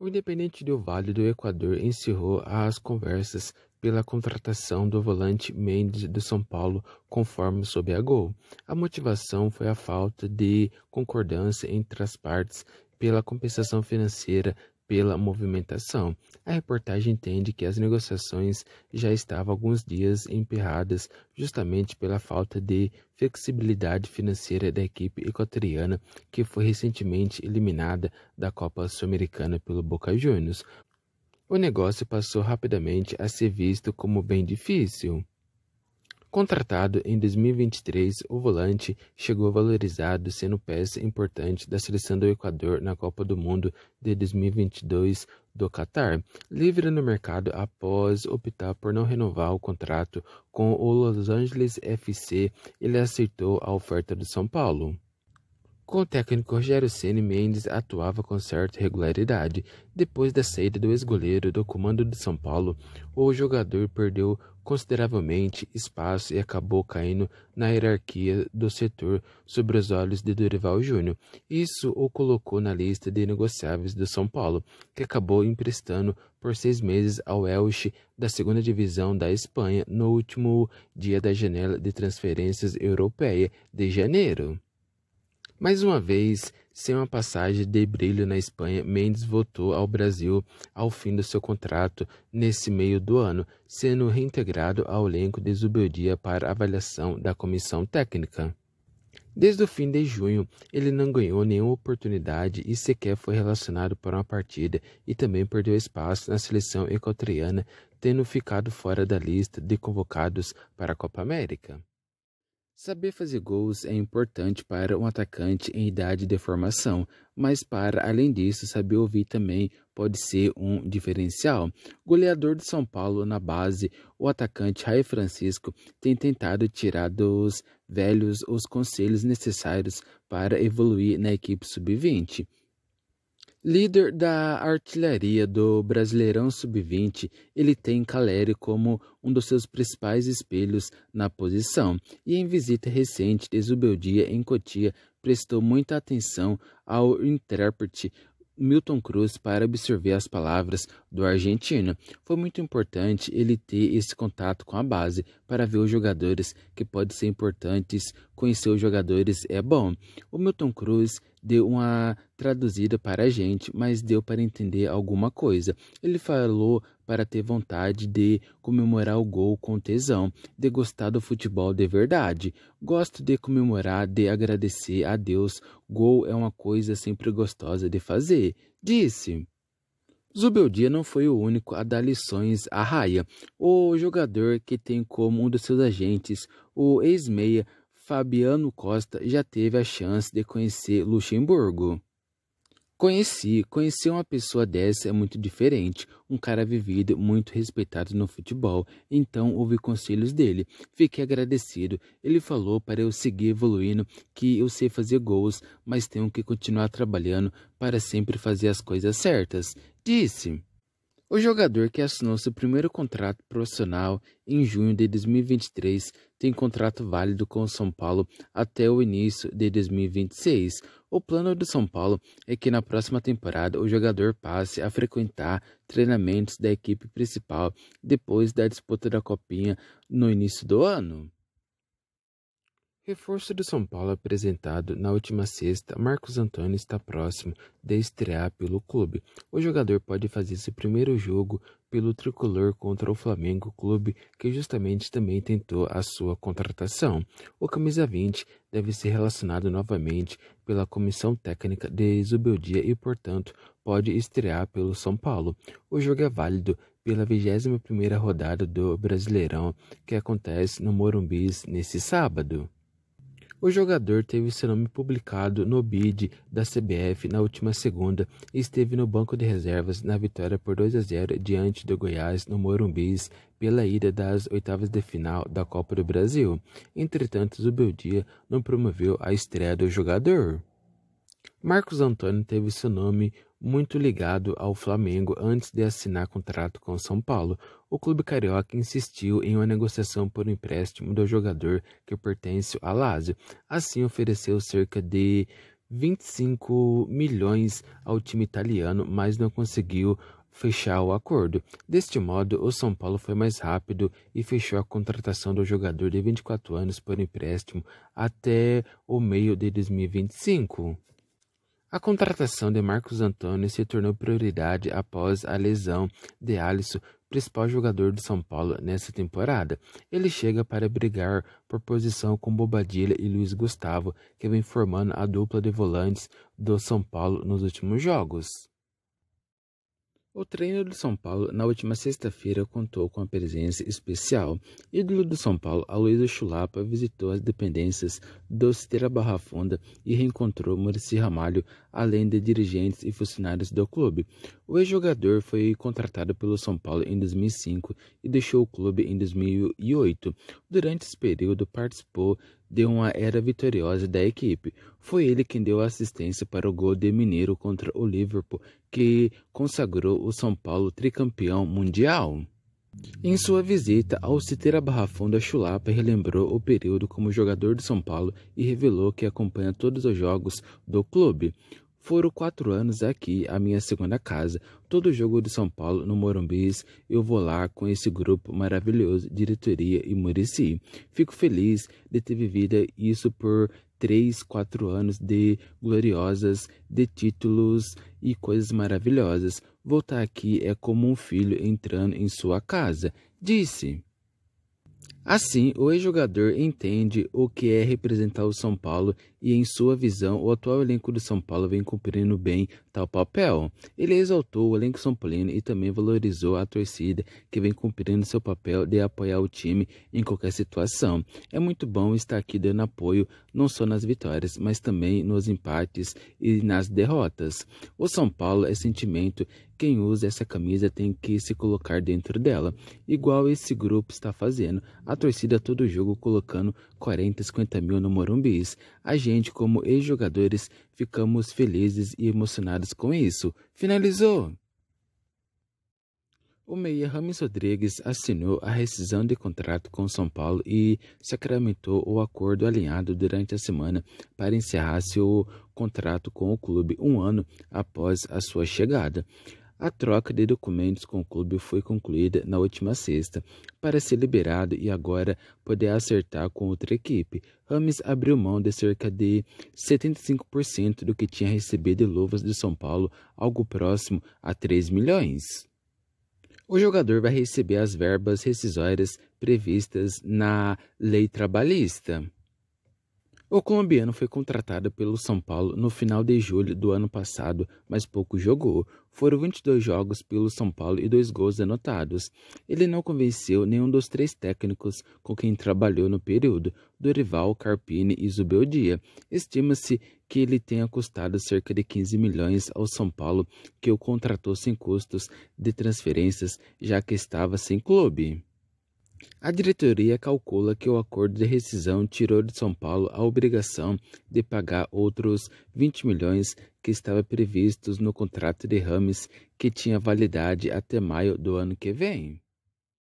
O Independente Del Valle do Equador encerrou as conversas pela contratação do volante Mendes do São Paulo, conforme soube a Gol. A motivação foi a falta de concordância entre as partes pela compensação financeira pela movimentação. A reportagem entende que as negociações já estavam alguns dias emperradas justamente pela falta de flexibilidade financeira da equipe equatoriana, que foi recentemente eliminada da Copa Sul-Americana pelo Boca Juniors. O negócio passou rapidamente a ser visto como bem difícil. Contratado em 2023, o volante chegou valorizado, sendo peça importante da seleção do Equador na Copa do Mundo de 2022 do Catar. Livre no mercado após optar por não renovar o contrato com o Los Angeles FC, ele aceitou a oferta do São Paulo. Com o técnico Rogério Ceni, Mendes atuava com certa regularidade. Depois da saída do ex-goleiro do comando de São Paulo, o jogador perdeu consideravelmente espaço e acabou caindo na hierarquia do setor sob os olhos de Dorival Júnior. Isso o colocou na lista de negociáveis do São Paulo, que acabou emprestando por 6 meses ao Elche da segunda divisão da Espanha no último dia da janela de transferências europeia de janeiro. Mais uma vez, sem uma passagem de brilho na Espanha, Mendes voltou ao Brasil ao fim do seu contrato nesse meio do ano, sendo reintegrado ao elenco de Zubeldia para avaliação da comissão técnica. Desde o fim de junho, ele não ganhou nenhuma oportunidade e sequer foi relacionado para uma partida e também perdeu espaço na seleção equatoriana, tendo ficado fora da lista de convocados para a Copa América. Saber fazer gols é importante para um atacante em idade de formação, mas para além disso, saber ouvir também pode ser um diferencial. Goleador de São Paulo na base, o atacante Raí Francisco tem tentado tirar dos velhos os conselhos necessários para evoluir na equipe sub-20. Líder da artilharia do Brasileirão Sub-20, ele tem Caleri como um dos seus principais espelhos na posição. E em visita recente de Zubeldia em Cotia, prestou muita atenção ao intérprete Milton Cruz para absorver as palavras do argentino. Foi muito importante ele ter esse contato com a base para ver os jogadores que podem ser importantes. Conhecer os jogadores é bom. O Milton Cruz deu uma traduzida para a gente, mas deu para entender alguma coisa. Ele falou para ter vontade de comemorar o gol com tesão, de gostar do futebol de verdade. Gosto de comemorar, de agradecer a Deus. Gol é uma coisa sempre gostosa de fazer, disse. Zubeldia não foi o único a dar lições a Raia. O jogador que tem como um dos seus agentes o ex-meia Fabiano Costa já teve a chance de conhecer Luxemburgo. Conhecer uma pessoa dessa é muito diferente, um cara vivido, muito respeitado no futebol, então ouvi conselhos dele, fiquei agradecido, ele falou para eu seguir evoluindo, que eu sei fazer gols, mas tenho que continuar trabalhando para sempre fazer as coisas certas, disse. O jogador que assinou seu primeiro contrato profissional em junho de 2023 tem contrato válido com o São Paulo até o início de 2026. O plano do São Paulo é que na próxima temporada o jogador passe a frequentar treinamentos da equipe principal depois da disputa da Copinha no início do ano. Reforço do São Paulo apresentado na última sexta, Marcos Antônio está próximo de estrear pelo clube. O jogador pode fazer seu primeiro jogo pelo tricolor contra o Flamengo, clube que justamente também tentou a sua contratação. O camisa 20 deve ser relacionado novamente pela comissão técnica de Zubeldia e, portanto, pode estrear pelo São Paulo. O jogo é válido pela 21ª rodada do Brasileirão, que acontece no Morumbi nesse sábado. O jogador teve seu nome publicado no bid da CBF na última segunda e esteve no banco de reservas na vitória por 2-0 diante do Goiás no Morumbi pela ida das oitavas de final da Copa do Brasil. Entretanto, Zubeldia não promoveu a estreia do jogador. Marcos Antônio teve seu nome muito ligado ao Flamengo antes de assinar contrato com o São Paulo. O clube carioca insistiu em uma negociação por um empréstimo do jogador que pertence ao Lazio. Assim, ofereceu cerca de 25 milhões ao time italiano, mas não conseguiu fechar o acordo. Deste modo, o São Paulo foi mais rápido e fechou a contratação do jogador de 24 anos por empréstimo até o meio de 2025. A contratação de Marcos Antônio se tornou prioridade após a lesão de Alisson, principal jogador do São Paulo nessa temporada. Ele chega para brigar por posição com Bobadilla e Luiz Gustavo, que vem formando a dupla de volantes do São Paulo nos últimos jogos. O treino do São Paulo na última sexta-feira contou com a presença especial. Ídolo do São Paulo, Aloysio Chulapa, visitou as dependências do Citeira Barra Funda e reencontrou Muricy Ramalho, além de dirigentes e funcionários do clube. O ex-jogador foi contratado pelo São Paulo em 2005 e deixou o clube em 2008. Durante esse período, participou de uma era vitoriosa da equipe. Foi ele quem deu assistência para o gol de Mineiro contra o Liverpool, que consagrou o São Paulo tricampeão mundial. Em sua visita ao Citeira Barra Funda, Chulapa relembrou o período como jogador do São Paulo e revelou que acompanha todos os jogos do clube. Foram 4 anos aqui, a minha segunda casa. Todo jogo do São Paulo no Morumbis, eu vou lá com esse grupo maravilhoso, diretoria e Muricy. Fico feliz de ter vivido isso por 3, 4 anos de gloriosas, de títulos e coisas maravilhosas. Voltar aqui é como um filho entrando em sua casa, disse. Assim, o ex-jogador entende o que é representar o São Paulo e, em sua visão, o atual elenco do São Paulo vem cumprindo bem tal papel. Ele exaltou o elenco são paulino e também valorizou a torcida que vem cumprindo seu papel de apoiar o time em qualquer situação. É muito bom estar aqui dando apoio não só nas vitórias, mas também nos empates e nas derrotas. O São Paulo é sentimento. Quem usa essa camisa tem que se colocar dentro dela, igual esse grupo está fazendo. A torcida todo jogo colocando 40, 50 mil no Morumbis. A gente, como ex-jogadores, ficamos felizes e emocionados com isso. Finalizou! O meia Rames Rodrigues assinou a rescisão de contrato com o São Paulo e sacramentou o acordo alinhado durante a semana para encerrar seu contrato com o clube 1 ano após a sua chegada. A troca de documentos com o clube foi concluída na última sexta, para ser liberado e agora poder acertar com outra equipe. Rames abriu mão de cerca de 75% do que tinha recebido de luvas de São Paulo, algo próximo a 3 milhões. O jogador vai receber as verbas rescisórias previstas na lei trabalhista. O colombiano foi contratado pelo São Paulo no final de julho do ano passado, mas pouco jogou. Foram 22 jogos pelo São Paulo e 2 gols anotados. Ele não convenceu nenhum dos 3 técnicos com quem trabalhou no período, Dorival, Carpini e Zubeldia. Estima-se que ele tenha custado cerca de 15 milhões ao São Paulo, que o contratou sem custos de transferências, já que estava sem clube. A diretoria calcula que o acordo de rescisão tirou de São Paulo a obrigação de pagar outros 20 milhões que estavam previstos no contrato de Rames, que tinha validade até maio do ano que vem.